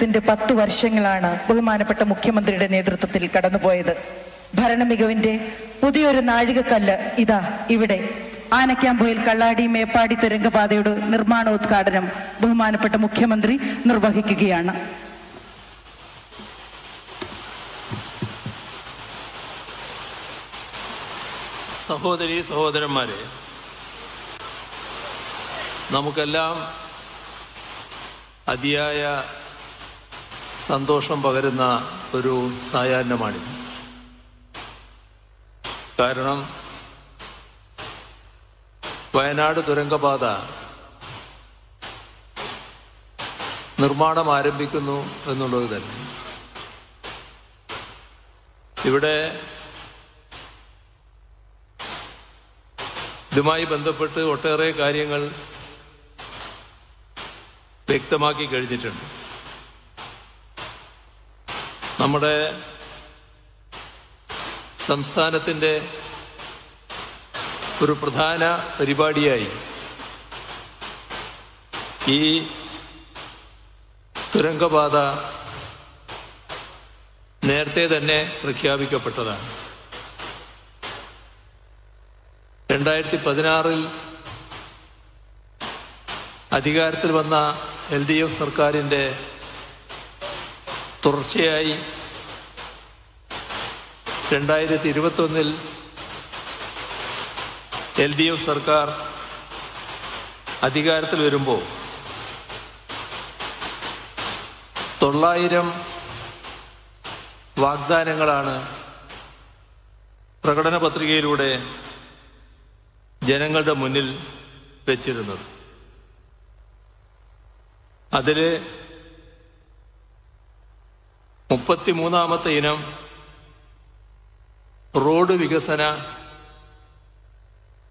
വികസനത്തിന്റെ 10 വർഷങ്ങളാണ് ബഹുമാനപ്പെട്ട മുഖ്യമന്ത്രിയുടെ നേതൃത്വത്തിൽ കടന്നുപോയത്. ഭരണമികവിന്റെ പുതിയൊരു നാഴികക്കല്ല് ഇതാ ഇവിടെ ആനക്കാംപൊയിൽ കള്ളാടി മേപ്പാടി തുരങ്കപാതയുടെ നിർമ്മാണോദ്ഘാടനം ബഹുമാനപ്പെട്ട മുഖ്യമന്ത്രി നിർവഹിക്കുകയാണ്. സഹോദരീ സഹോദരന്മാരെ, നമുക്കെല്ലാം അതിയായ സന്തോഷം പകരുന്ന ഒരു സായാഹ്നമാണിത്. കാരണം വയനാട് തുരങ്കപാത നിർമ്മാണം ആരംഭിക്കുന്നു എന്നുള്ളത് തന്നെ. ഇവിടെ ഇതുമായി ബന്ധപ്പെട്ട് ഒട്ടേറെ കാര്യങ്ങൾ വ്യക്തമാക്കി കഴിഞ്ഞിട്ടുണ്ട്. നമ്മുടെ സംസ്ഥാനത്തിൻ്റെ ഒരു പ്രധാന പരിപാടിയായി ഈ തുരങ്കപാത നേരത്തെ തന്നെ പ്രഖ്യാപിക്കപ്പെട്ടതാണ്. 2016 അധികാരത്തിൽ വന്ന LDF സർക്കാരിൻ്റെ തുടർച്ചയായി 2021 LDF സർക്കാർ അധികാരത്തിൽ വരുമ്പോൾ 900 വാഗ്ദാനങ്ങളാണ് പ്രകടന പത്രികയിലൂടെ ജനങ്ങളുടെ മുന്നിൽ വെച്ചിരുന്നത്. അതിൽ 33ാമത്തെ ഇനം റോഡ് വികസന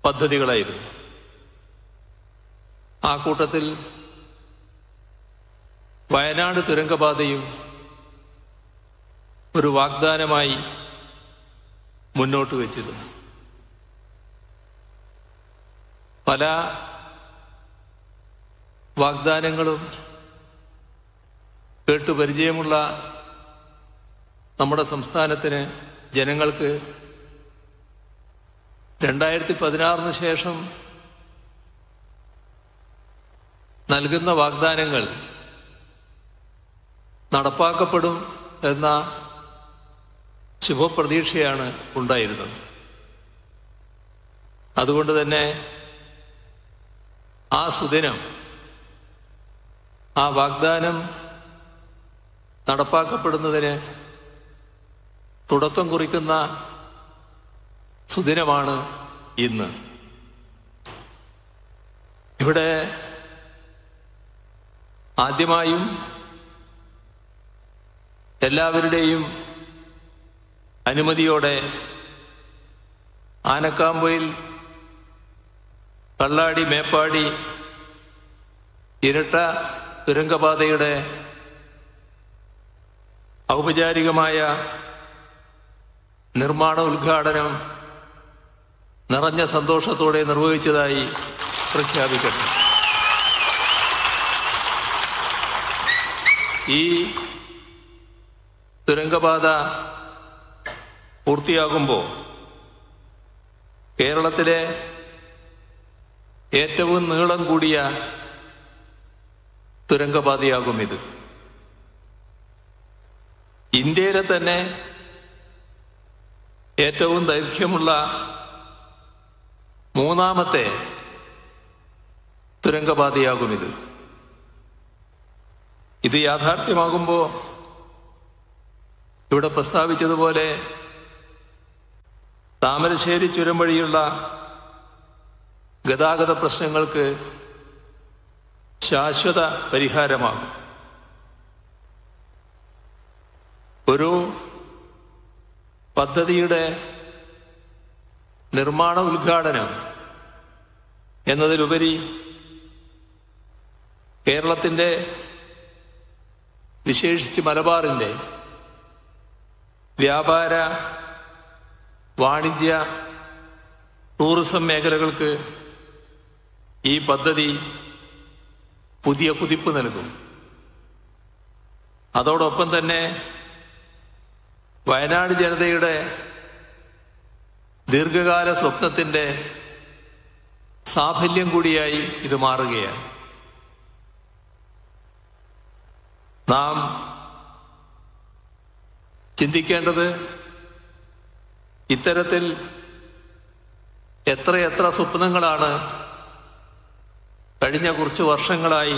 പദ്ധതികളായിരുന്നു. ആ കൂട്ടത്തിൽ വയനാട് തുരങ്കപാതയും ഒരു വാഗ്ദാനമായി മുന്നോട്ട് വെച്ചിരുന്നു. പല വാഗ്ദാനങ്ങളും കേട്ടുപരിചയമുള്ള നമ്മുടെ സംസ്ഥാനത്തിന് ജനങ്ങൾക്ക് 2016 ശേഷം നൽകുന്ന വാഗ്ദാനങ്ങൾ നടപ്പാക്കപ്പെടും എന്ന ശുഭപ്രതീക്ഷയാണ് ഉണ്ടായിരുന്നത്. അതുകൊണ്ട് തന്നെ ആ സുദിനം, ആ വാഗ്ദാനം നടപ്പാക്കപ്പെടുന്നതിന് തുടക്കം കുറിക്കുന്ന സുദിനമാണ് ഇന്ന്. ഇവിടെ ആദ്യമായും എല്ലാവരുടെയും അനുമതിയോടെ ആനക്കാംപൊയിൽ കള്ളാടി മേപ്പാടി ഇരട്ട തുരങ്കപാതയുടെ ഔപചാരികമായ നിർമ്മാണ ഉദ്ഘാടനം നിറഞ്ഞ സന്തോഷത്തോടെ നിർവഹിച്ചതായി പ്രഖ്യാപിക്കട്ടെ. ഈ തുരങ്കപാത പൂർത്തിയാകുമ്പോൾ കേരളത്തിലെ ഏറ്റവും നീളം കൂടിയ തുരങ്കപാതയാകും ഇത്. ഇന്ത്യയിലെ തന്നെ ഏറ്റവും ദൈർഘ്യമുള്ള 3ാമത്തെ തുരങ്കപാതയാകും ഇത്. ഇത് യാഥാർത്ഥ്യമാകുമ്പോൾ ഇവിടെ പ്രസ്താവിച്ചതുപോലെ താമരശ്ശേരി ചുരം വഴിയുള്ള ഗതാഗത പ്രശ്നങ്ങൾക്ക് ശാശ്വത പരിഹാരമാകും. ഒരു പദ്ധതിയുടെ നിർമ്മാണ ഉദ്ഘാടനം എന്നതിലുപരി കേരളത്തിൻ്റെ, വിശേഷിച്ച് മലബാറിൻ്റെ വ്യാപാര, വാണിജ്യ, ടൂറിസം മേഖലകൾക്ക് ഈ പദ്ധതി പുതിയ കുതിപ്പ് നൽകും. അതോടൊപ്പം തന്നെ വയനാട് ജനതയുടെ ദീർഘകാല സ്വപ്നത്തിൻ്റെ സാഫല്യം കൂടിയായി ഇത് മാറുകയാണ്. നാം ചിന്തിക്കേണ്ടത് ഇത്തരത്തിൽ എത്രയെത്ര സ്വപ്നങ്ങളാണ് കഴിഞ്ഞ കുറച്ച് വർഷങ്ങളായി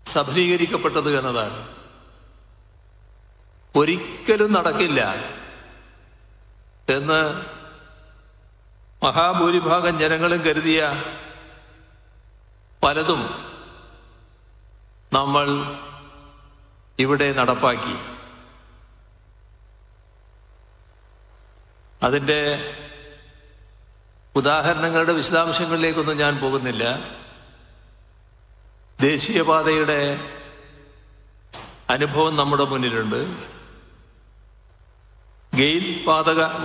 സഫലീകരിക്കപ്പെട്ടത് എന്നതാണ്. ഒരിക്കലും നടക്കില്ല എന്ന് മഹാഭൂരിഭാഗം ജനങ്ങളും കരുതിയ പലതും നമ്മൾ ഇവിടെ നടപ്പാക്കി. അതിൻ്റെ ഉദാഹരണങ്ങളുടെ വിശദാംശങ്ങളിലേക്കൊന്നും ഞാൻ പോകുന്നില്ല. ദേശീയപാതയുടെ അനുഭവം നമ്മുടെ മുന്നിലുണ്ട്. ഗെയിൽ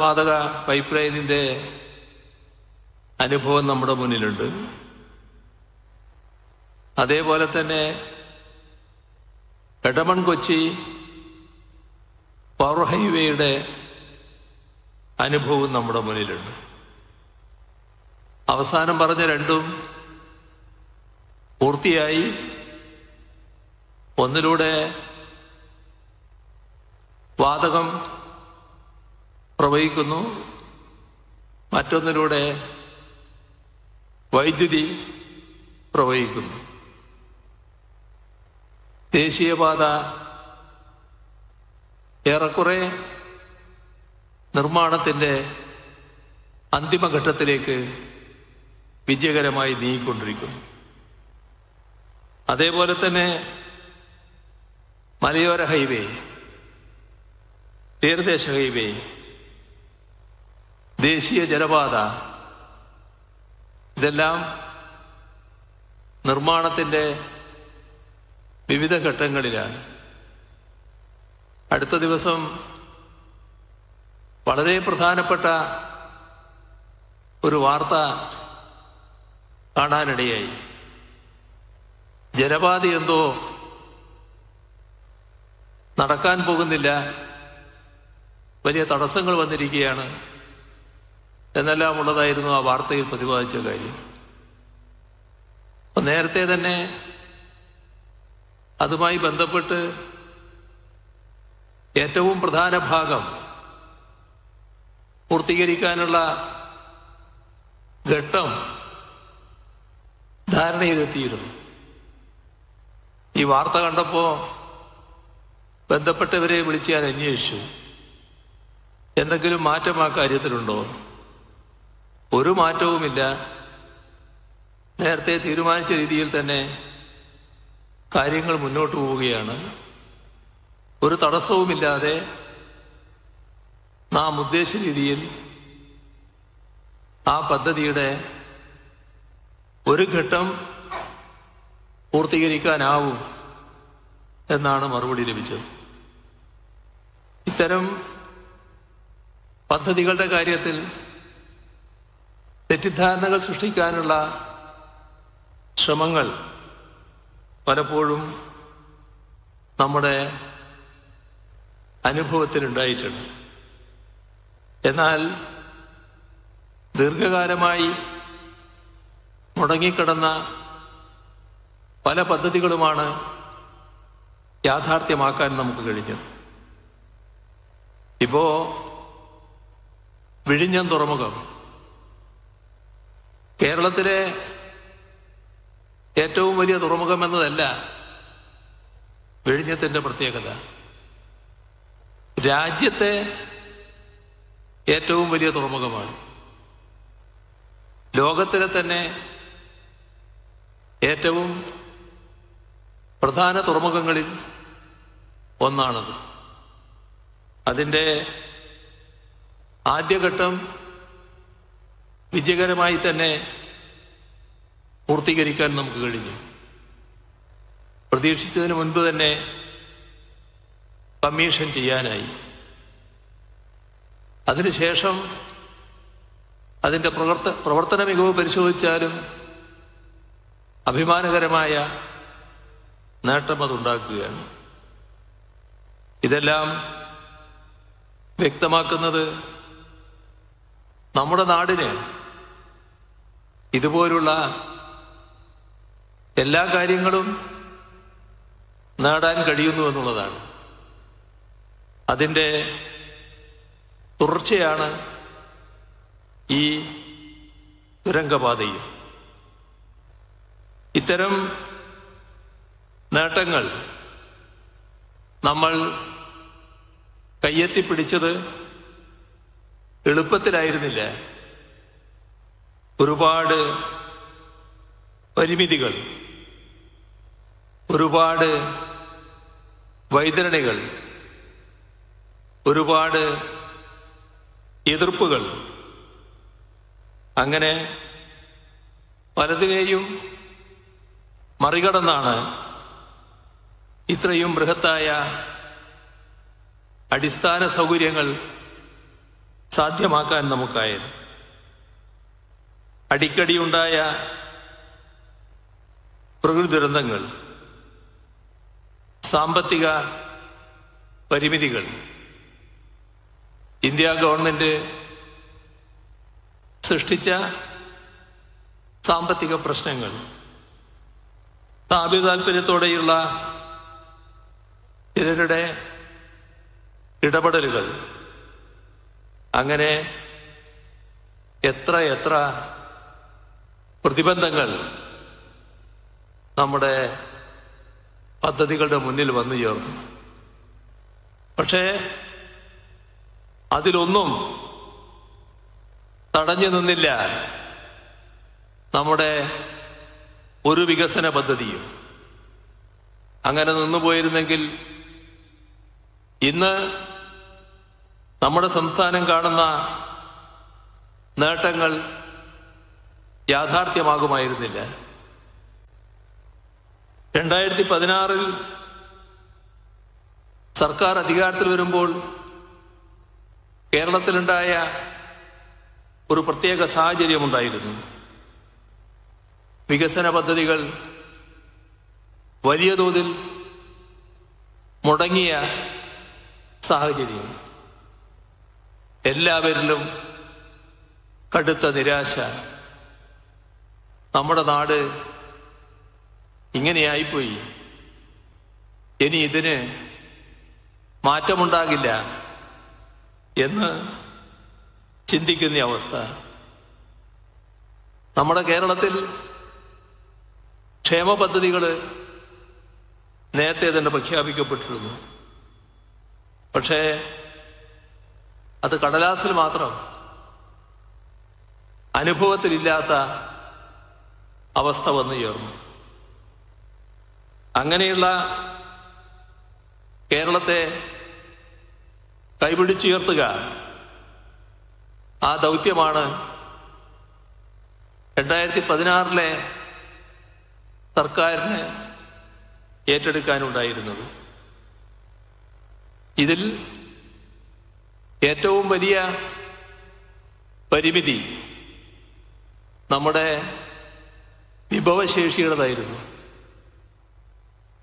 വാതക പൈപ്പ് ലൈനിൻ്റെ അനുഭവം നമ്മുടെ മുന്നിലുണ്ട്. അതേപോലെ തന്നെ എടമൺ കൊച്ചി പവർ ഹൈവേയുടെ അനുഭവം നമ്മുടെ മുന്നിലുണ്ട്. അവസാനം പറഞ്ഞ രണ്ടും പൂർത്തിയായി. ഒന്നിലൂടെ വാതകം പ്രവഹിക്കുന്നു, മറ്റൊന്നിലൂടെ വൈദ്യുതി പ്രവഹിക്കുന്നു. ദേശീയപാത ഏറെക്കുറെ നിർമ്മാണത്തിൻ്റെ അന്തിമഘട്ടത്തിലേക്ക് വിജയകരമായി നീങ്ങിക്കൊണ്ടിരിക്കുന്നു. അതേപോലെ തന്നെ മലയോര ഹൈവേ, തീരദേശ ഹൈവേ, ദേശീയ ജലപാത, ഇതെല്ലാം നിർമ്മാണത്തിൻ്റെ വിവിധ ഘട്ടങ്ങളിലാണ്. അടുത്ത ദിവസം വളരെ പ്രധാനപ്പെട്ട ഒരു വാർത്ത കാണാനിടയായി. ജലപാത എന്തോ നടക്കാൻ പോകുന്നില്ല, വലിയ തടസ്സങ്ങൾ വന്നിരിക്കുകയാണ് എന്നെല്ലാം ഉള്ളതായിരുന്നു ആ വാർത്തയിൽ പ്രതിപാദിച്ച കാര്യം. അപ്പം നേരത്തെ തന്നെ അതുമായി ബന്ധപ്പെട്ട് ഏറ്റവും പ്രധാന ഭാഗം പൂർത്തീകരിക്കാനുള്ള ഘട്ടം ധാരണയിലെത്തിയിരുന്നു. ഈ വാർത്ത കണ്ടപ്പോൾ ബന്ധപ്പെട്ടവരെ വിളിച്ച് ഞാൻ അന്വേഷിച്ചു, എന്തെങ്കിലും മാറ്റം ആ കാര്യത്തിലുണ്ടോ? ഒരു മാറ്റവുമില്ല. നേരത്തെ തീരുമാനിച്ച രീതിയിൽ തന്നെ കാര്യങ്ങൾ മുന്നോട്ട് പോവുകയാണ്. ഒരു തടസ്സവുമില്ലാതെ നാം ഉദ്ദേശിച്ച രീതിയിൽ ആ പദ്ധതിയുടെ ഒരു ഘട്ടം പൂർത്തീകരിക്കാനാവും എന്നാണ് മറുപടി ലഭിച്ചത്. ഇത്തരം പദ്ധതികളുടെ കാര്യത്തിൽ തെറ്റിദ്ധാരണകൾ സൃഷ്ടിക്കാനുള്ള ശ്രമങ്ങൾ പലപ്പോഴും നമ്മുടെ അനുഭവത്തിലുണ്ടായിട്ടുണ്ട്. എന്നാൽ ദീർഘകാലമായി മുടങ്ങിക്കിടന്ന പല പദ്ധതികളുമാണ് യാഥാർത്ഥ്യമാക്കാൻ നമുക്ക് കഴിഞ്ഞത്. ഇപ്പോ വിഴിഞ്ഞം തുറമുഖം കേരളത്തിലെ ഏറ്റവും വലിയ തുറമുഖം എന്നതല്ല വിഴിഞ്ഞത്തിൻ്റെ പ്രത്യേകത. രാജ്യത്തെ ഏറ്റവും വലിയ തുറമുഖമാണ്. ലോകത്തിലെ തന്നെ ഏറ്റവും പ്രധാന തുറമുഖങ്ങളിൽ ഒന്നാണത്. അതിൻ്റെ ആദ്യഘട്ടം വിജയകരമായി തന്നെ പൂർത്തീകരിക്കാൻ നമുക്ക് കഴിഞ്ഞു. പ്രതീക്ഷിച്ചതിന് മുൻപ് തന്നെ കമ്മീഷൻ ചെയ്യാനായി. അതിനുശേഷം അതിൻ്റെ പ്രവർത്തന മികവ് പരിശോധിച്ചാലും അഭിമാനകരമായ നേട്ടം അതുണ്ടാക്കുകയാണ്. ഇതെല്ലാം വ്യക്തമാക്കുന്നത് നമ്മുടെ നാടിന് ഇതുപോലുള്ള എല്ലാ കാര്യങ്ങളും നേടാൻ കഴിയുന്നു എന്നുള്ളതാണ്. അതിൻ്റെ തുടർച്ചയാണ് ഈ തുരങ്കപാതയും. ഇത്തരം നേട്ടങ്ങൾ നമ്മൾ കയ്യെത്തിപ്പിടിച്ചത് എളുപ്പത്തിലായിരുന്നില്ല. ഒരുപാട് പരിമിതികൾ, ഒരുപാട് വൈതരണികൾ, ഒരുപാട് എതിർപ്പുകൾ, അങ്ങനെ പലതിനെയും മറികടന്നാണ് ഇത്രയും ബൃഹത്തായ അടിസ്ഥാന സൗകര്യങ്ങൾ സാധ്യമാക്കാൻ നമുക്കായത്. അടിക്കടിയുണ്ടായ പ്രകൃതി ദുരന്തങ്ങൾ, സാമ്പത്തിക പരിമിതികൾ, ഇന്ത്യ ഗവൺമെന്റ് സൃഷ്ടിച്ച സാമ്പത്തിക പ്രശ്നങ്ങൾ, സ്ഥാപിത താല്പര്യത്തോടെയുള്ള ചിലരുടെ ഇടപെടലുകൾ, അങ്ങനെ എത്ര എത്ര പ്രതിബന്ധങ്ങൾ നമ്മുടെ പദ്ധതികളുടെ മുന്നിൽ വന്നു ചേർന്നു. പക്ഷേ അതിലൊന്നും തടഞ്ഞു നിന്നില്ല നമ്മുടെ ഒരു വികസന പദ്ധതിയും. അങ്ങനെ നിന്നുപോയിരുന്നെങ്കിൽ ഇന്ന് നമ്മുടെ സംസ്ഥാനം കാണുന്ന നേട്ടങ്ങൾ യാഥാർത്ഥ്യമാകുമായിരുന്നില്ല. 2016 സർക്കാർ അധികാരത്തിൽ വരുമ്പോൾ കേരളത്തിലുണ്ടായ ഒരു പ്രത്യേക സാഹചര്യമുണ്ടായിരുന്നു. വികസന പദ്ധതികൾ വലിയ തോതിൽ മുടങ്ങിയ സാഹചര്യം, എല്ലാവരിലും കടുത്ത നിരാശ. നമ്മുടെ നാട് ഇങ്ങനെയായിപ്പോയി, ഇനി ഇതിന് മാറ്റമുണ്ടാകില്ല എന്ന് ചിന്തിക്കുന്ന അവസ്ഥ. നമ്മുടെ കേരളത്തിൽ ക്ഷേമ പദ്ധതികൾ നേരത്തെ തന്നെ പ്രഖ്യാപിക്കപ്പെട്ടിരുന്നു. പക്ഷേ അത് കടലാസിൽ മാത്രം, അനുഭവത്തിലില്ലാത്ത അവസ്ഥ വന്നു ചേർന്നു. അങ്ങനെയുള്ള കേരളത്തെ കൈപിടിച്ചുയർത്തുക, ആ ദൗത്യമാണ് 2016 സർക്കാരിന് ഏറ്റെടുക്കാനുണ്ടായിരുന്നത്. ഇതിൽ ഏറ്റവും വലിയ പരിമിതി നമ്മുടെ വിഭവശേഷിയുടേതായിരുന്നു.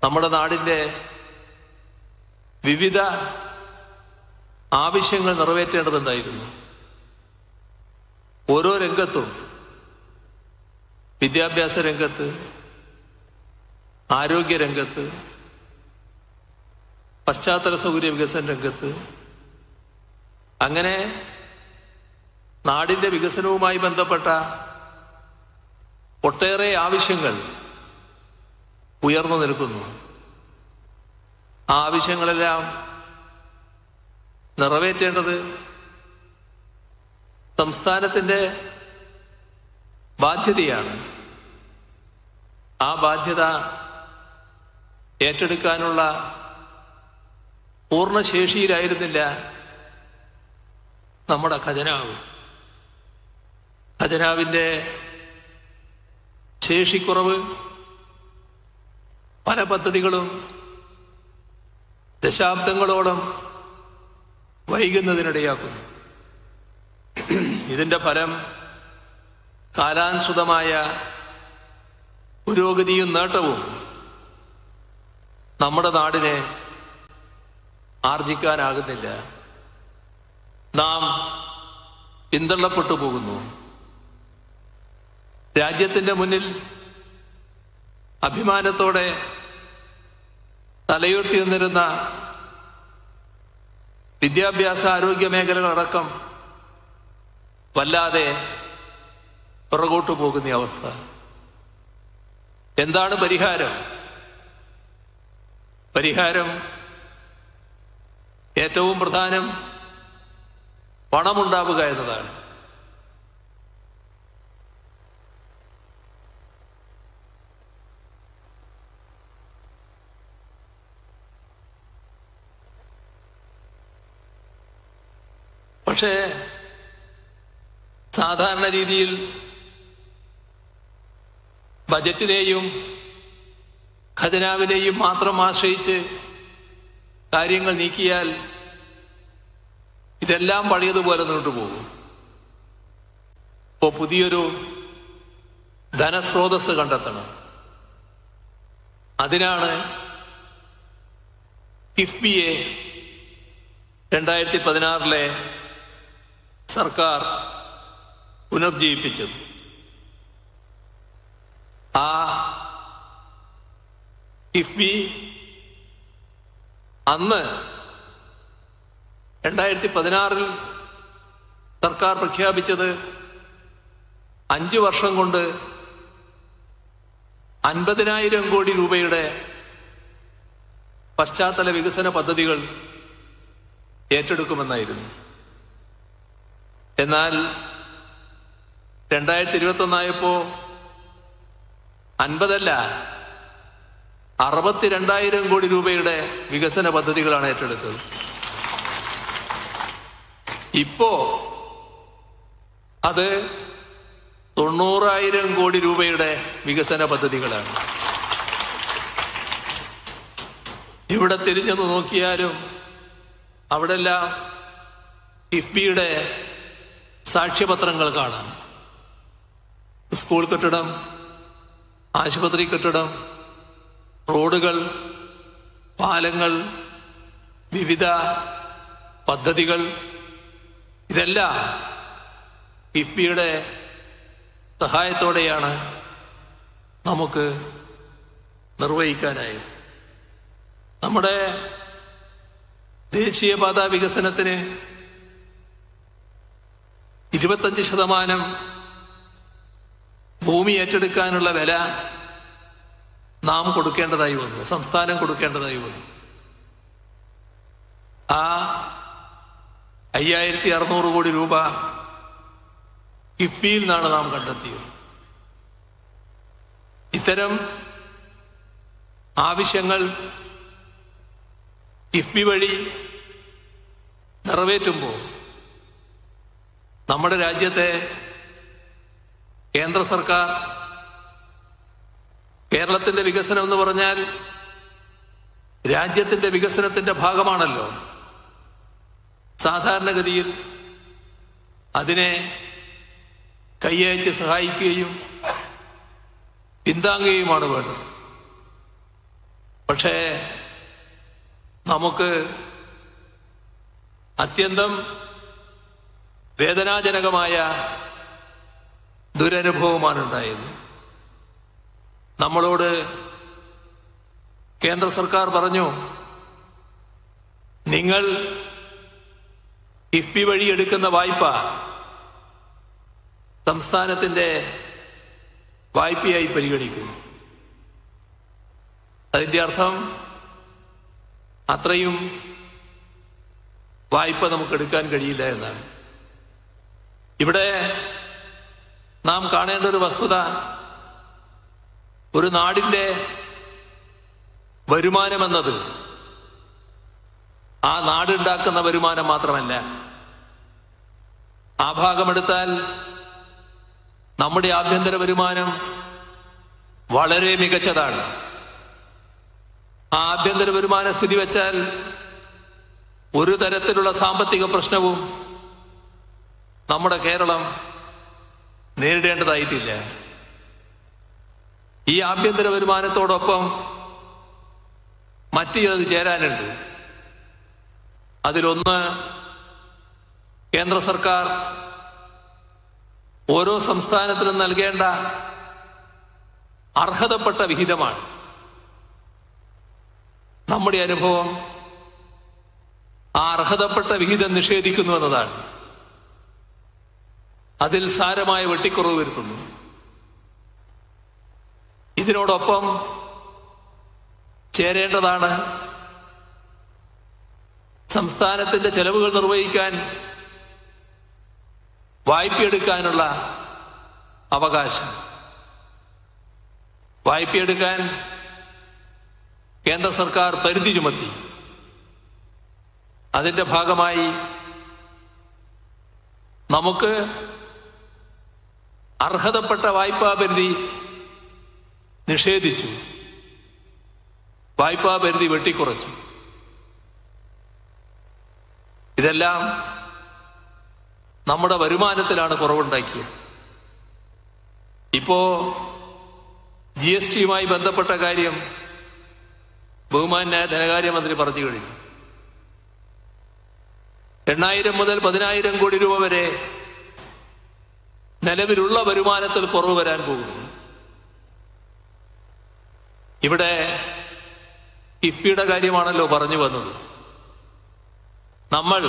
നമ്മുടെ നാടിൻ്റെ വിവിധ ആവശ്യങ്ങൾ നിറവേറ്റേണ്ടതുണ്ടായിരുന്നു. ഓരോ രംഗത്തും, വിദ്യാഭ്യാസ രംഗത്ത്, ആരോഗ്യരംഗത്ത്, പശ്ചാത്തല സൗകര്യ വികസന രംഗത്ത്, അങ്ങനെ നാടിൻ്റെ വികസനവുമായി ബന്ധപ്പെട്ട ഒട്ടേറെ ആവശ്യങ്ങൾ ഉയർന്നു നിൽക്കുന്നു. ആ ആവശ്യങ്ങളെല്ലാം നിറവേറ്റേണ്ടത് സംസ്ഥാനത്തിൻ്റെ ബാധ്യതയാണ്. ആ ബാധ്യത ഏറ്റെടുക്കാനുള്ള പൂർണ്ണശേഷിയിലായിരുന്നില്ല നമ്മുടെ ഖജനാവ്. ഖജനാവിൻ്റെ ശേഷിക്കുറവ് പല പദ്ധതികളും ദശാബ്ദങ്ങളോളം വൈകുന്നതിനിടയാക്കുന്നു. ഇതിൻ്റെ ഫലം കാലാനുസൃതമായ പുരോഗതിയും നേട്ടവും നമ്മുടെ നാടിനെ ആർജിക്കാനാകുന്നില്ല. നാം പിന്തള്ളപ്പെട്ടു പോകുന്നു. രാജ്യത്തിൻ്റെ മുന്നിൽ അഭിമാനത്തോടെ തലയുയർത്തി നിന്നിരുന്ന വിദ്യാഭ്യാസ ആരോഗ്യ മേഖലകളടക്കം വല്ലാതെ പുറകോട്ടു പോകുന്ന അവസ്ഥ. എന്താണ് പരിഹാരം? പരിഹാരം ഏറ്റവും പ്രധാനം പണമുണ്ടാവുക എന്നതാണ്. പക്ഷേ സാധാരണ രീതിയിൽ ബജറ്റിനെയും ഖജനാവിനെയും മാത്രം ആശ്രയിച്ച് കാര്യങ്ങൾ നീക്കിയാൽ ഇതെല്ലാം പഴയതുപോലെ മുന്നോട്ട് പോകും. ഇപ്പോൾ പുതിയൊരു ധനസ്രോതസ് കണ്ടെത്തണം. അതിനാണ് കിഫ്ബിയെ 2016 സർക്കാർ പുനർജീവിപ്പിച്ചത്. ആ കിഫ്ബി അന്ന് 2016 സർക്കാർ പ്രഖ്യാപിച്ചത് 5 വർഷം കൊണ്ട് 50,000 കോടി രൂപയുടെ പശ്ചാത്തല വികസന പദ്ധതികൾ ഏറ്റെടുക്കുമെന്നായിരുന്നു. എന്നാൽ 2021 50 62,000 കോടി രൂപയുടെ വികസന പദ്ധതികളാണ് ഏറ്റെടുത്തത്. ഇപ്പോ അത് 90,000 കോടി രൂപയുടെ വികസന പദ്ധതികളാണ്. ഇവിടെ തിരിഞ്ഞെന്ന് നോക്കിയാലും അവിടെല്ലാം കിഫ്ബിയുടെ സാക്ഷ്യപത്രങ്ങൾ കാണാം. സ്കൂൾ കെട്ടിടം, ആശുപത്രി കെട്ടിടം, റോഡുകൾ, പാലങ്ങൾ, വിവിധ പദ്ധതികൾ, ഇതെല്ലാം കിഫ്ബിയുടെ സഹായത്തോടെയാണ് നമുക്ക് നിർവഹിക്കാനായത്. നമ്മുടെ ദേശീയപാതാ വികസനത്തിന് 25% ഭൂമി ഏറ്റെടുക്കാനുള്ള വില നാം കൊടുക്കേണ്ടതായി വന്നു, സംസ്ഥാനം കൊടുക്കേണ്ടതായി വന്നു. ആ 5,600 കോടി രൂപ കിഫ്ബിയിൽ നിന്നാണ് നാം കണ്ടെത്തിയത്. ഇത്തരം ആവശ്യങ്ങൾ കിഫ്ബി വഴി നിറവേറ്റുമ്പോൾ നമ്മുടെ രാജ്യത്തെ കേന്ദ്ര സർക്കാർ, കേരളത്തിന്റെ വികസനം എന്ന് പറഞ്ഞാൽ രാജ്യത്തിന്റെ വികസനത്തിന്റെ ഭാഗമാണല്ലോ. സാധാരണഗതിയിൽ അതിനെ കൈയയച്ച് സഹായിക്കുകയും പിന്താങ്ങുകയുമാണ് വേണ്ടത്. പക്ഷേ നമുക്ക് അത്യന്തം വേദനാജനകമായ ദുരനുഭവമാണ് ഉണ്ടായത്. നമ്മളോട് കേന്ദ്ര സർക്കാർ പറഞ്ഞു, നിങ്ങൾ കിഫ്ബി വഴി എടുക്കുന്ന വായ്പ സംസ്ഥാനത്തിന്റെ വായ്പയായി പരിഗണിക്കുന്നു. അതിൻ്റെ അർത്ഥം അത്രയും വായ്പ നമുക്ക് എടുക്കാൻ കഴിയില്ല എന്നാണ്. ഇവിടെ നാം കാണേണ്ട ഒരു വസ്തുത, ഒരു നാടിന്റെ വരുമാനമെന്നത് ആ നാടുണ്ടാക്കുന്ന വരുമാനം മാത്രമല്ല. ആ ഭാഗമെടുത്താൽ നമ്മുടെ ആഭ്യന്തര വരുമാനം വളരെ മികച്ചതാണ്. ആ ആഭ്യന്തര വരുമാന സ്ഥിതി വെച്ചാൽ ഒരു തരത്തിലുള്ള സാമ്പത്തിക പ്രശ്നവും നമ്മുടെ കേരളം നേരിടേണ്ടതായിട്ടില്ല. ഈ ആഭ്യന്തര വരുമാനത്തോടൊപ്പം മറ്റു ചിലത് ചേരാനുണ്ട്. അതിലൊന്ന്, കേന്ദ്ര സർക്കാർ ഓരോ സംസ്ഥാനത്തിനും നൽകേണ്ട അർഹതപ്പെട്ട വിഹിതമാണ്. നമ്മുടെ അനുഭവം ആ അർഹതപ്പെട്ട വിഹിതം നിഷേധിക്കുന്നു എന്നതാണ്. അതിൽ സാരമായ വെട്ടിക്കുറവ് വരുത്തുന്നു. ഇതിനോടൊപ്പം ചേരേണ്ടതാണ് സംസ്ഥാനത്തിന്റെ ചെലവുകൾ നിർവഹിക്കാൻ വായ്പയെടുക്കാനുള്ള അവകാശം. വായ്പയെടുക്കാൻ കേന്ദ്ര സർക്കാർ പരിധി ചുമത്തി. അതിന്റെ ഭാഗമായി നമുക്ക് അർഹതപ്പെട്ട വായ്പാ പരിധി നിഷേധിച്ചു, വായ്പാ പരിധി വെട്ടിക്കുറച്ചു. ഇതെല്ലാം നമ്മുടെ വരുമാനത്തിലാണ് കുറവുണ്ടാക്കിയത്. ഇപ്പോ GSTയുമായി ബന്ധപ്പെട്ട കാര്യം ബഹുമാന്യ ധനകാര്യമന്ത്രി പറഞ്ഞു കഴിഞ്ഞു. 8,000 മുതൽ 10,000 കോടി രൂപ വരെ നിലവിലുള്ള വരുമാനത്തിൽ കുറവ് വരാൻ പോകുന്നു. ഇവിടെ കിഫ്ബിയുടെ കാര്യമാണല്ലോ പറഞ്ഞു വന്നത്. നമ്മൾ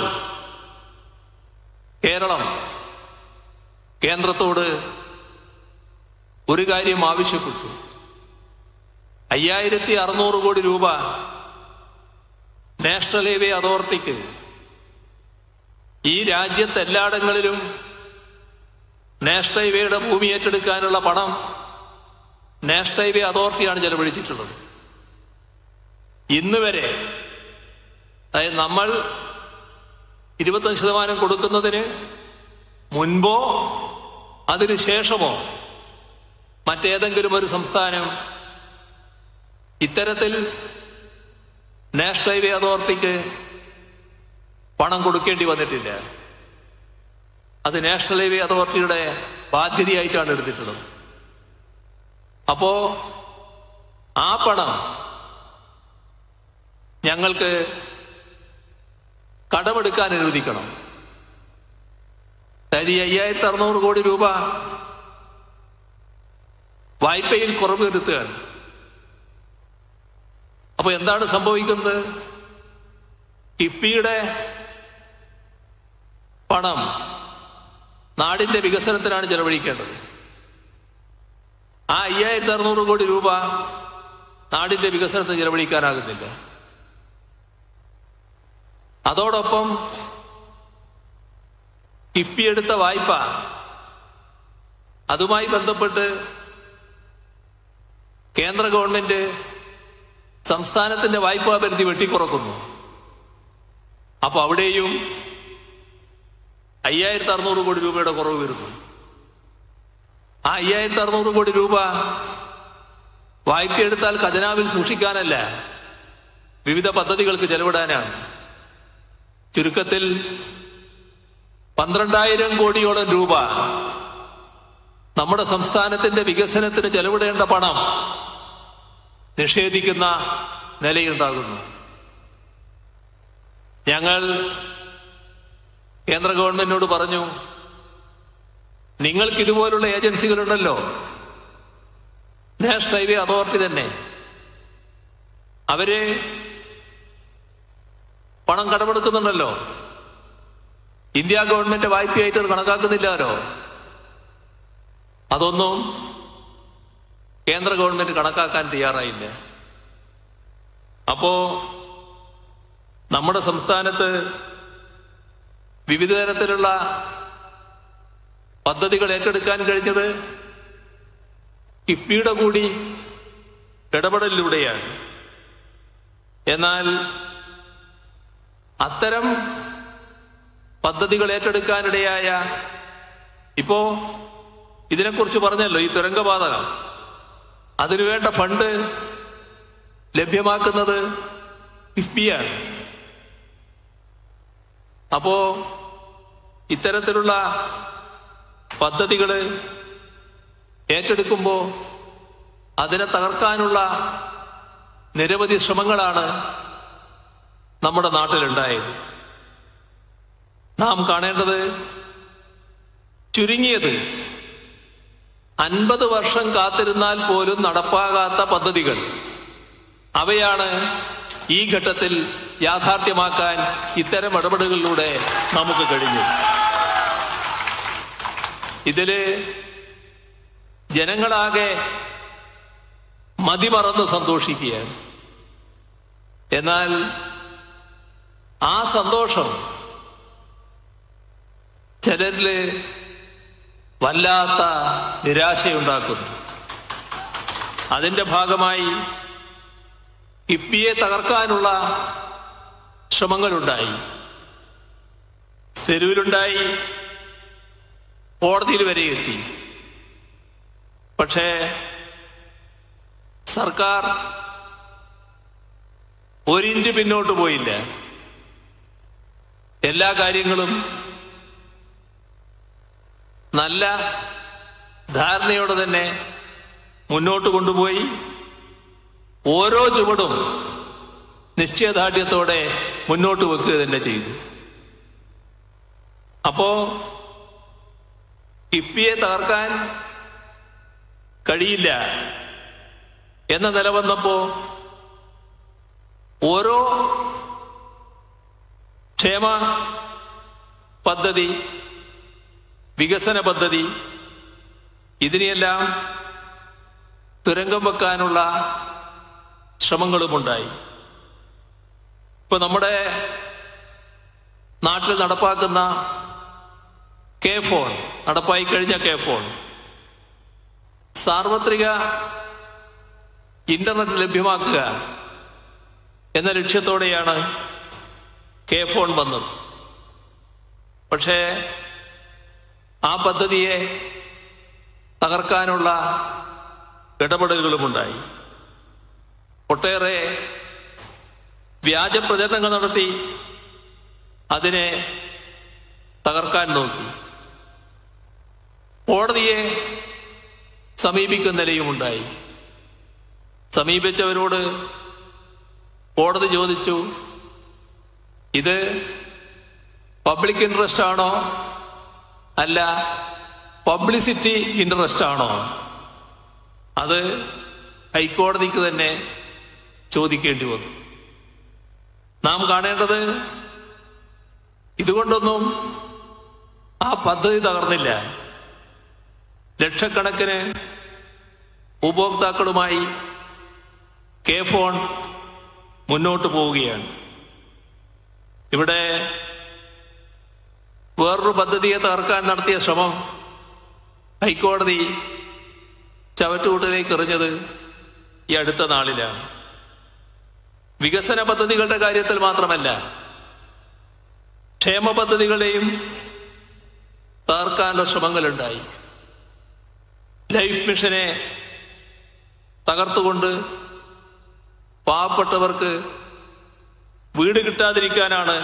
കേരളം കേന്ദ്രത്തോട് ഒരു കാര്യം ആവശ്യപ്പെട്ടു. 5,600 കോടി രൂപ നാഷണൽ ഹൈവേ അതോറിറ്റിക്ക് ഈ രാജ്യത്ത് എല്ലായിടങ്ങളിലും നാഷണൽ ഹൈവേയുടെ ഭൂമി ഏറ്റെടുക്കാനുള്ള പണം നാഷണൽ ഹൈവേ അതോറിറ്റിയാണ് ചെലവഴിച്ചിട്ടുള്ളത്. ഇന്ന് വരെ, അതായത് നമ്മൾ 25% കൊടുക്കുന്നതിന് മുൻപോ അതിനു ശേഷമോ മറ്റേതെങ്കിലും ഒരു സംസ്ഥാനം ഇത്തരത്തിൽ നാഷണൽ ഹൈവേ അതോറിറ്റിക്ക് പണം കൊടുക്കേണ്ടി വന്നിട്ടില്ല. അത് നാഷണൽ ഹൈവേ അതോറിറ്റിയുടെ ബാധ്യതയായിട്ടാണ് എടുത്തിട്ടുള്ളത്. അപ്പോ ആ പണം ഞങ്ങൾക്ക് കടമെടുക്കാൻ അനുവദിക്കണം. അതായത് 5,600 കോടി രൂപ വായ്പയിൽ കുറവ് വരുത്തുകയാണ്. അപ്പൊ എന്താണ് സംഭവിക്കുന്നത്? കിഫ്ബിയുടെ പണം നാടിന്റെ വികസനത്തിനാണ് ചെലവഴിക്കേണ്ടത്. ആ 5,600 കോടി രൂപ നാടിന്റെ വികസനത്തിന് ചെലവഴിക്കാനാകുന്നില്ല. അതോടൊപ്പം കിഫ്ബി എടുത്ത വായ്പ, അതുമായി ബന്ധപ്പെട്ട് കേന്ദ്ര ഗവൺമെന്റ് സംസ്ഥാനത്തിന്റെ വായ്പാ പരിധി വെട്ടിക്കുറക്കുന്നു. അപ്പൊ അവിടെയും 5,600 കോടി രൂപയുടെ കുറവ് വരുന്നു. ആ 5,600 കോടി രൂപ വായ്പയെടുത്താൽ ഖജനാവിൽ സൂക്ഷിക്കാനല്ല, വിവിധ പദ്ധതികൾക്ക് ചെലവിടാനാണ്. ചുരുക്കത്തിൽ 12,000 കോടിയോളം രൂപ നമ്മുടെ സംസ്ഥാനത്തിന്റെ വികസനത്തിന് ചെലവിടേണ്ട പണം നിഷേധിക്കുന്ന നിലയുണ്ടാകുന്നു. ഞങ്ങൾ കേന്ദ്ര ഗവൺമെന്റിനോട് പറഞ്ഞു, നിങ്ങൾക്ക് ഇതുപോലുള്ള ഏജൻസികളുണ്ടല്ലോ, നാഷണൽ ഹൈവേ അതോറിറ്റി തന്നെ, അവര് പണം കടമെടുക്കുന്നുണ്ടല്ലോ, ഇന്ത്യ ഗവൺമെന്റ് വായ്പയായിട്ട് അത് കണക്കാക്കുന്നില്ലല്ലോ. അതൊന്നും കേന്ദ്ര ഗവൺമെന്റ് കണക്കാക്കാൻ തയ്യാറായില്ല. അപ്പോ നമ്മുടെ സംസ്ഥാനത്ത് വിവിധ തരത്തിലുള്ള പദ്ധതികൾ ഏറ്റെടുക്കാൻ കഴിഞ്ഞത് കിഫ്ബിയുടെ കൂടി ഇടപെടലിലൂടെയാണ്. എന്നാൽ അത്തരം പദ്ധതികൾ ഏറ്റെടുക്കാനിടയായ, ഇപ്പോ ഇതിനെക്കുറിച്ച് പറഞ്ഞല്ലോ, ഈ തുരങ്കപാത, അതിനുവേണ്ട ഫണ്ട് ലഭ്യമാക്കുന്നത് കിഫ്ബിയാണ്. അപ്പോ ഇത്തരത്തിലുള്ള പദ്ധതികൾ ഏറ്റെടുക്കുമ്പോൾ അതിനെ തകർക്കാനുള്ള നിരവധി ശ്രമങ്ങളാണ് നമ്മുടെ നാട്ടിലുണ്ടായത്. നാം കാണേണ്ടത് ചുരുങ്ങിയത് 50 വർഷം കാത്തിരുന്നാൽ പോലും നടപ്പാകാത്ത പദ്ധതികൾ, അവയാണ് ഈ ഘട്ടത്തിൽ യാഥാർത്ഥ്യമാക്കാൻ ഇത്തരം ഇടപെടലുകളിലൂടെ നമുക്ക് കഴിഞ്ഞു. ഇതില് ജനങ്ങളാകെ മതിമറന്ന് സന്തോഷിക്കുകയാണ്. എന്നാൽ ആ സന്തോഷം ചിലരില് വല്ലാത്ത നിരാശയുണ്ടാക്കുന്നു. അതിന്റെ ഭാഗമായി കിഫ്ബിയെ തകർക്കാനുള്ള ശ്രമങ്ങളുണ്ടായി, തെരുവിലുണ്ടായി, കോടതിയിൽ വരെ എത്തി. പക്ഷേ സർക്കാർ ഒരിഞ്ച് പിന്നോട്ട് പോയില്ല. എല്ലാ കാര്യങ്ങളും നല്ല ധാരണയോടെ തന്നെ മുന്നോട്ട് കൊണ്ടുപോയി. ഓരോ ചുവടും നിശ്ചയദാർഢ്യത്തോടെ മുന്നോട്ട് വെക്കുക തന്നെ ചെയ്തു. അപ്പോ കിഫ്ബിയെ തകർക്കാൻ കഴിയില്ല എന്ന നില വന്നപ്പോ ഓരോ ക്ഷേമ പദ്ധതി, വികസന പദ്ധതി, ഇതിനെയെല്ലാം തുരങ്കം വെക്കാനുള്ള ശ്രമങ്ങളുമുണ്ടായി. ഇപ്പൊ നമ്മുടെ നാട്ടിൽ നടപ്പാക്കുന്ന K-ഫോൺ, നടപ്പായി കഴിഞ്ഞ K-ഫോൺ, സാർവത്രിക ഇന്റർനെറ്റ് ലഭ്യമാക്കുക എന്ന ലക്ഷ്യത്തോടെയാണ് K-ഫോൺ വന്നത്. പക്ഷേ ആ പദ്ധതിയെ തകർക്കാനുള്ള ഇടപെടലുകളുമുണ്ടായി. ഒട്ടേറെ വ്യാജ പ്രചരണങ്ങൾ നടത്തി അതിനെ തകർക്കാൻ നോക്കി. കോടതിയെ സമീപിക്കുന്ന നിലയുമുണ്ടായി. സമീപിച്ചവരോട് കോടതി ചോദിച്ചു, ഇത് പബ്ലിക് ഇൻട്രസ്റ്റ് ആണോ അല്ല പബ്ലിസിറ്റി ഇൻട്രസ്റ്റ് ആണോ? അത് ഹൈക്കോടതിക്ക് തന്നെ ചോദിക്കേണ്ടി വന്നു. നാം കാണേണ്ടത് ഇതുകൊണ്ടൊന്നും ആ പദ്ധതി തകർന്നില്ല. ലക്ഷക്കണക്കിന് ഉപഭോക്താക്കളുമായി K-ഫോൺ മുന്നോട്ട് പോവുകയാണ്. ഇവിടെ വേറൊരു പദ്ധതിയെ തകർക്കാൻ നടത്തിയ ശ്രമം ഹൈക്കോടതി ചവറ്റുകൂട്ടിലേക്ക് എറിഞ്ഞത് ഈ അടുത്ത നാളിലാണ്. വികസന പദ്ധതികളുടെ കാര്യത്തിൽ മാത്രമല്ല, ക്ഷേമ പദ്ധതികളെയും തകർക്കാനുള്ള ശ്രമങ്ങളുണ്ടായി. ലൈഫ് മിഷനെ തകർത്തുകൊണ്ട് പാവപ്പെട്ടവർക്ക് വീട് കിട്ടാതിരിക്കാനാണ്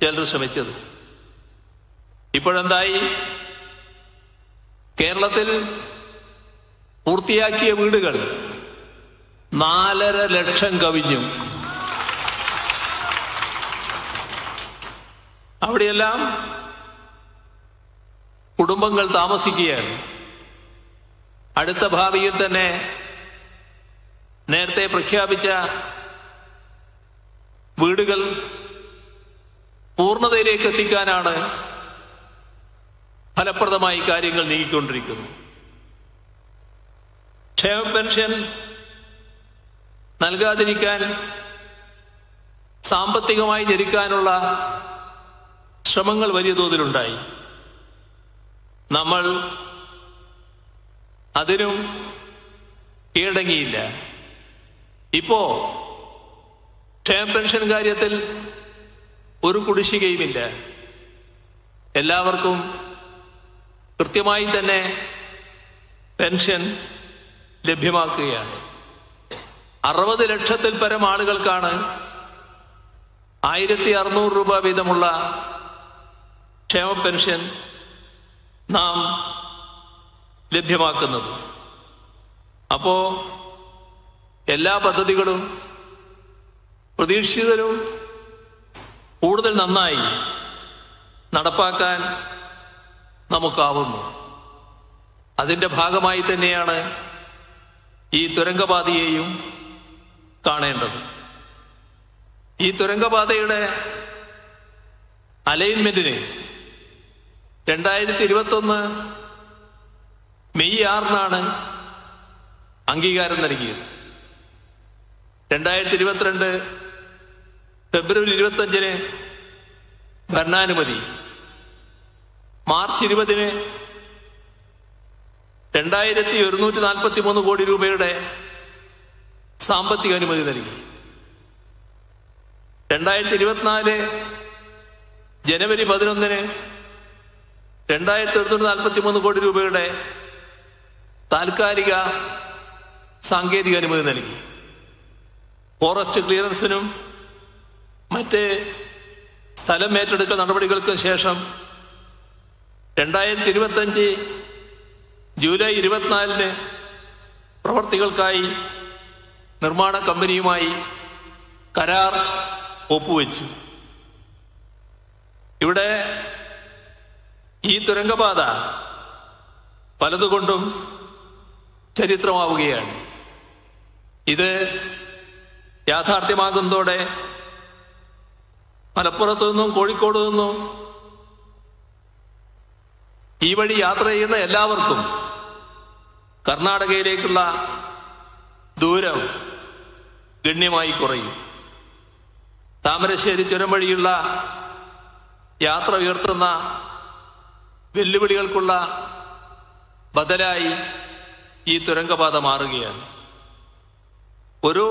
ചിലർ ശ്രമിച്ചത്. ഇപ്പോഴെന്തായി? കേരളത്തിൽ പൂർത്തിയാക്കിയ വീടുകൾ 4.5 ലക്ഷം കവിഞ്ഞു. അവിടെയെല്ലാം കുടുംബങ്ങൾ താമസിക്കുകയാണ്. അടുത്ത ഭാവിയിൽ തന്നെ നേരത്തെ പ്രഖ്യാപിച്ച വീടുകൾ പൂർണ്ണതയിലേക്ക് എത്തിക്കാനാണ് ഫലപ്രദമായി കാര്യങ്ങൾ നീങ്ങിക്കൊണ്ടിരിക്കുന്നത്. ക്ഷേമ പെൻഷൻ നൽകാതിരിക്കാൻ, സാമ്പത്തികമായി ഞെരുക്കാനുള്ള ശ്രമങ്ങൾ വലിയ തോതിലുണ്ടായി. നമ്മൾ അതിനും കീഴടങ്ങിയില്ല. ഇപ്പോ ക്ഷേമ പെൻഷൻ കാര്യത്തിൽ ഒരു കുടിശ്ശികയുമില്ല. എല്ലാവർക്കും കൃത്യമായി തന്നെ പെൻഷൻ ലഭ്യമാക്കുകയാണ്. 60 ലക്ഷത്തിൽ പരം ആളുകൾക്കാണ് 1600 രൂപ വീതമുള്ള ക്ഷേമ പെൻഷൻ നാം ലഭ്യമാക്കുന്നത്. അപ്പോ എല്ലാ പദ്ധതികളും പ്രതീക്ഷിതരും കൂടുതൽ നന്നായി നടപ്പാക്കാൻ നമുക്കാവുന്നു. അതിൻ്റെ ഭാഗമായി തന്നെയാണ് ഈ തുരങ്കപാതയെയും കാണേണ്ടത്. ഈ തുരങ്കപാതയുടെ അലൈൻമെന്റിന് 2021 മെയ് 6 അംഗീകാരം നൽകിയത്. 2022 ഫെബ്രുവരി 25 ഭരണാനുമതി, മാർച്ച് 20 2143 കോടി രൂപയുടെ സാമ്പത്തിക അനുമതി നൽകി. 2024 ജനുവരി 11 2143 കോടി രൂപയുടെ താൽക്കാലിക സാങ്കേതിക അനുമതി നൽകി. ഫോറസ്റ്റ് ക്ലിയറൻസിനും മറ്റ് സ്ഥലം ഏറ്റെടുക്കൽ നടപടികൾക്കും ശേഷം 2025 ജൂലൈ 24 പ്രവർത്തികൾക്കായി നിർമ്മാണ കമ്പനിയുമായി കരാർ ഒപ്പുവെച്ചു. ഇവിടെ ഈ തുരങ്കപാത പലതുകൊണ്ടും ചരിത്രമാവുകയാണ്. ഇത് യാഥാർത്ഥ്യമാകുന്നതോടെ മലപ്പുറത്തു നിന്നും കോഴിക്കോട് നിന്നും ഈ വഴി യാത്ര ചെയ്യുന്ന എല്ലാവർക്കും കർണാടകയിലേക്കുള്ള ദൂരം ഗണ്യമായി കുറയും. താമരശ്ശേരി ചുരം വഴിയുള്ള യാത്ര ഉയർത്തുന്ന വെല്ലുവിളികൾക്കുള്ള ബദലായി ഈ തുരങ്കപാത മാറുകയാണ്. ഒരു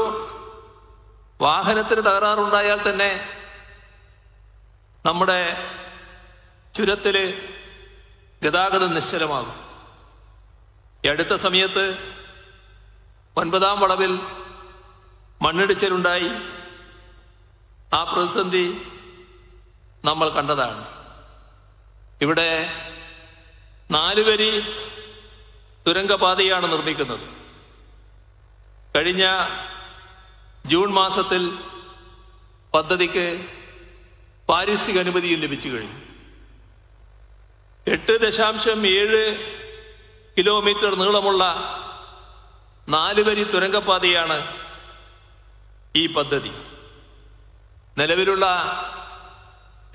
വാഹനത്തിന് തകരാറുണ്ടായാൽ തന്നെ നമ്മുടെ ചുരത്തില് ഗതാഗതം നിശ്ചലമാകും. ഈ അടുത്ത സമയത്ത് 9ാം വളവിൽ മണ്ണിടിച്ചിലുണ്ടായി. ആ പ്രതിസന്ധി നമ്മൾ കണ്ടതാണ്. ഇവിടെ 4 വരി തുരങ്കപാതയാണ് നിർമ്മിക്കുന്നത്. കഴിഞ്ഞ ജൂൺ മാസത്തിൽ പദ്ധതിക്ക് പാരിസ്ഥിതിക അനുമതിയും ലഭിച്ചു കഴിഞ്ഞു. 8.7 കിലോമീറ്റർ നീളമുള്ള 4 വരി തുരങ്കപാതയാണ് ഈ പദ്ധതി. നിലവിലുള്ള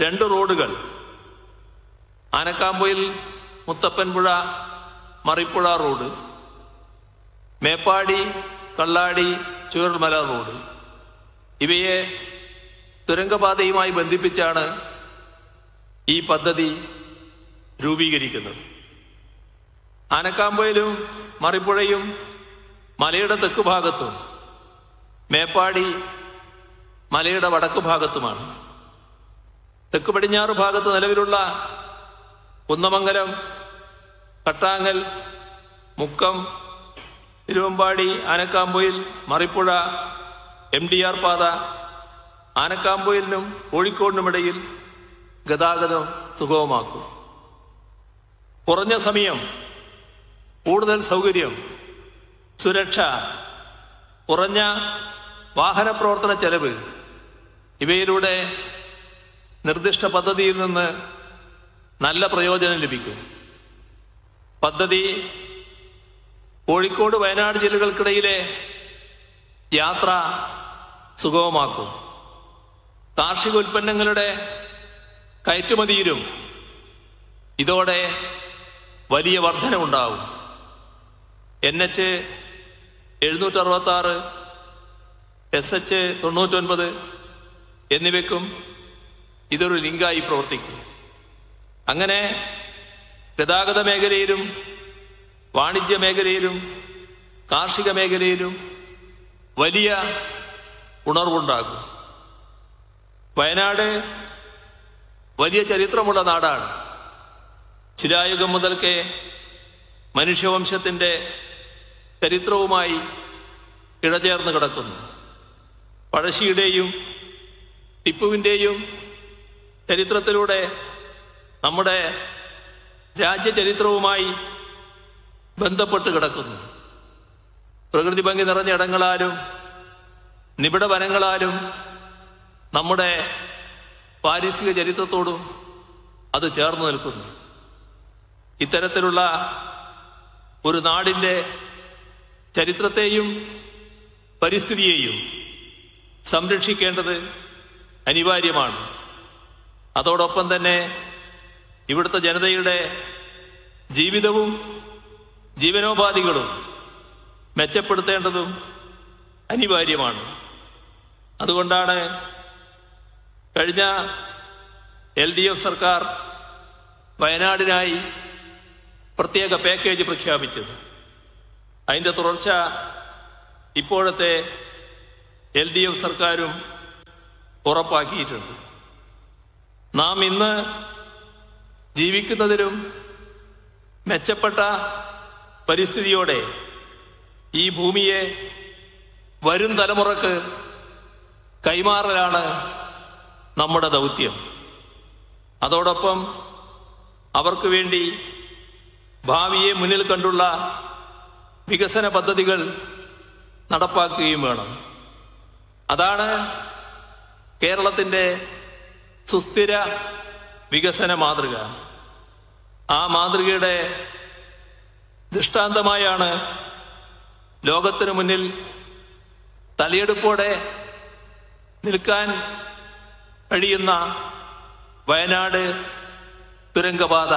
2 റോഡുകൾ ആനക്കാമ്പൊയിൽ മുത്തപ്പൻപുഴ മറിപ്പുഴ റോഡ്, മേപ്പാടി കള്ളാടി ചൂരൽമല റോഡ്, ഇവയെ തുരങ്കപാതയുമായി ബന്ധിപ്പിച്ചാണ് ഈ പദ്ധതി രൂപീകരിക്കുന്നത്. ആനക്കാമ്പൊയിലും മറിപ്പുഴയും മലയുടെ തെക്ക് ഭാഗത്തും മേപ്പാടി മലയുടെ വടക്ക് ഭാഗത്തുമാണ്. തെക്ക് പടിഞ്ഞാറ് ഭാഗത്ത് നിലവിലുള്ള കുന്നമംഗലം, കട്ടാങ്ങൽ, മുക്കം, തിരുവമ്പാടി, ആനക്കാമ്പൊയിൽ, മറിപ്പുഴ, MDR പാത ആനക്കാമ്പൊയിലിനും കോഴിക്കോടിനുമിടയിൽ ഗതാഗതം സുഗമമാക്കും. കുറഞ്ഞ സമയം, കൂടുതൽ സൗകര്യം, സുരക്ഷ, കുറഞ്ഞ വാഹന പ്രവർത്തന ചെലവ്, ഇവയിലൂടെ നിർദ്ദിഷ്ട പദ്ധതിയിൽ നിന്ന് നല്ല പ്രയോജനം ലഭിക്കും. പദ്ധതി കോഴിക്കോട് വയനാട് ജില്ലകൾക്കിടയിലെ യാത്ര സുഗമമാക്കും. കാർഷിക ഉൽപ്പന്നങ്ങളുടെ കയറ്റുമതിയിലും ഇതോടെ വലിയ വർധനവുണ്ടാവും. NH 766, SH 99 എന്നിവയ്ക്കും ഇതൊരു ലിങ്കായി പ്രവർത്തിക്കും. അങ്ങനെ ഗതാഗത മേഖലയിലും വാണിജ്യ മേഖലയിലും കാർഷിക മേഖലയിലും വലിയ ഉണർവുണ്ടാകും. വയനാട് വലിയ ചരിത്രമുള്ള നാടാണ്. ശിലായുഗം മുതൽക്കേ മനുഷ്യവംശത്തിൻ്റെ ചരിത്രവുമായി ഇഴചേർന്ന് കിടക്കുന്നു. പഴശ്ശിയുടെയും ടിപ്പുവിൻ്റെയും ചരിത്രത്തിലൂടെ നമ്മുടെ രാജ്യചരിത്രവുമായി ബന്ധപ്പെട്ട് കിടക്കുന്നു. പ്രകൃതി ഭംഗി നിറഞ്ഞ ഇടങ്ങളാലും നിബിഡ വനങ്ങളാലും നമ്മുടെ പാരിസ്ഥിതിക ചരിത്രത്തോടും അത് ചേർന്ന് നിൽക്കുന്നു. ഇത്തരത്തിലുള്ള ഒരു നാടിൻ്റെ ചരിത്രത്തെയും പരിസ്ഥിതിയെയും സംരക്ഷിക്കേണ്ടത് അനിവാര്യമാണ്. അതോടൊപ്പം തന്നെ ഇവിടുത്തെ ജനതയുടെ ജീവിതവും ജീവനോപാധികളും മെച്ചപ്പെടുത്തേണ്ടതും അനിവാര്യമാണ്. അതുകൊണ്ടാണ് കഴിഞ്ഞ LDF സർക്കാർ വയനാടിനായി പ്രത്യേക പാക്കേജ് പ്രഖ്യാപിച്ചത്. അതിൻ്റെ തുടർച്ച ഇപ്പോഴത്തെ LDF സർക്കാരും ഉറപ്പാക്കിയിട്ടുണ്ട്. നാം ഇന്ന് ജീവിക്കുന്നതിലും മെച്ചപ്പെട്ട പരിസ്ഥിതിയോടെ ഈ ഭൂമിയെ വരും തലമുറക്ക് കൈമാറലാണ് നമ്മുടെ ദൗത്യം. അതോടൊപ്പം അവർക്ക് വേണ്ടി ഭാവിയെ മുന്നിൽ കണ്ടുള്ള വികസന പദ്ധതികൾ നടപ്പാക്കുകയും വേണം. അതാണ് കേരളത്തിൻ്റെ സുസ്ഥിര വികസന മാതൃക. ആ മാതൃകയുടെ ദൃഷ്ടാന്തമായാണ് ലോകത്തിനു മുന്നിൽ തലയെടുപ്പോടെ നിൽക്കാൻ കഴിയുന്ന വയനാട് തുരങ്കപാത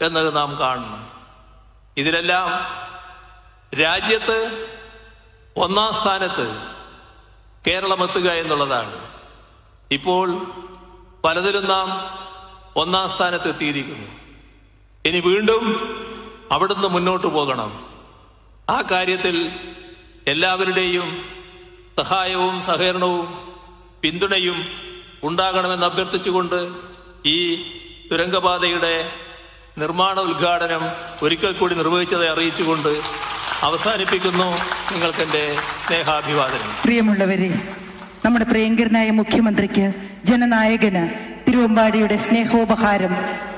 എന്നത് നാം കാണുന്നു. ഇതിലെല്ലാം രാജ്യത്ത് ഒന്നാം സ്ഥാനത്ത് കേരളം എത്തുക എന്നുള്ളതാണ്. ഇപ്പോൾ പലതിലും നാം ഒന്നാം സ്ഥാനത്ത് എത്തിയിരിക്കുന്നു. ഇനി വീണ്ടും അവിടുന്ന് മുന്നോട്ട് പോകണം. ആ കാര്യത്തിൽ എല്ലാവരുടെയും സഹായവും സഹകരണവും പിന്തുണയും ഉണ്ടാകണമെന്ന് അഭ്യർത്ഥിച്ചുകൊണ്ട് ഈ തുരങ്കപാതയുടെ നിർമ്മാണ ഉദ്ഘാടനം ഒരിക്കൽ കൂടി നിർവഹിച്ചതായി അറിയിച്ചുകൊണ്ട് അവസാനിപ്പിക്കുന്നു. നിങ്ങൾക്കെൻ്റെ സ്നേഹാഭിവാദനം. പ്രിയമുള്ളവരെ, നമ്മുടെ പ്രിയങ്കരനായ മുഖ്യമന്ത്രിക്ക് ജനനായകന് തിരുവമ്പാടിയുടെ സ്നേഹോപഹാരം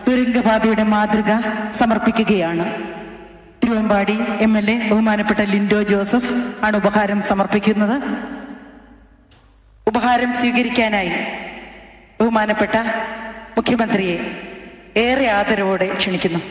തുരങ്കപാതയുടെ മാതൃക സമർപ്പിക്കുകയാണ്. തിരുവമ്പാടി MLA ബഹുമാനപ്പെട്ട ലിൻഡോ ജോസഫ് ആണ് ഉപഹാരം സമർപ്പിക്കുന്നത്. ഉപഹാരം സ്വീകരിക്കാനായി ബഹുമാനപ്പെട്ട മുഖ്യമന്ത്രിയെ ഏറെ ആദരവോടെ ക്ഷണിക്കുന്നു.